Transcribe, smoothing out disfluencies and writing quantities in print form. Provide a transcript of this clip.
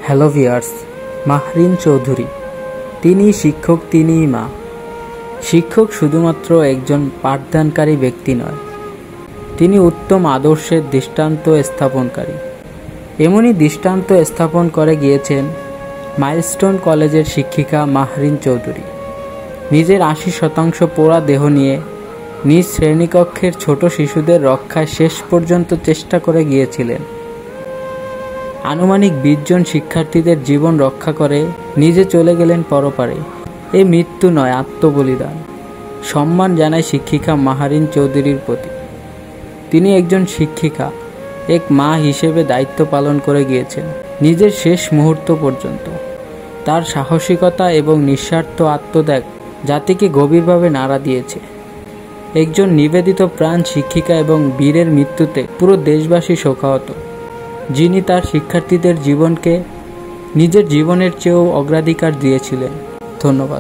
Hello viewers, Mahrin Chowdhury তিনি শিক্ষক, তিনিই মা। শিক্ষক শুধুমাত্র একজন পাঠদানকারী ব্যক্তি নয়, তিনি উত্তম আদর্শের দৃষ্টান্ত স্থাপনকারী। এমনই দৃষ্টান্ত স্থাপন করে গিয়েছেন মাইলস্টোন কলেজের শিক্ষিকা মাহরিন চৌধুরী। নিজের 80% পোড়া দেহ নিয়ে নিজ শ্রেণীকক্ষের ছোট শিশুদের রক্ষায় শেষ পর্যন্ত চেষ্টা করে গিয়েছিলেন। আনুমানিক 20 জন শিক্ষার্থীদের জীবন রক্ষা করে নিজে চলে গেলেন পরপারে। এ মৃত্যু নয়, আত্মবলিদান। সম্মান জানায় শিক্ষিকা মাহরিন চৌধুরীর প্রতি। তিনি একজন শিক্ষিকা, এক মা হিসেবে দায়িত্ব পালন করে গিয়েছেন নিজের শেষ মুহূর্ত পর্যন্ত। তার সাহসিকতা এবং নিঃস্বার্থ আত্মত্যাগ জাতিকে গভীরভাবে নাড়া দিয়েছে। একজন নিবেদিত প্রাণ শিক্ষিকা এবং বীরের মৃত্যুতে পুরো দেশবাসী শোকাহত, যিনি তার শিক্ষার্থীদের জীবনকে নিজের জীবনের চেয়েও অগ্রাধিকার দিয়েছিলেন। ধন্যবাদ।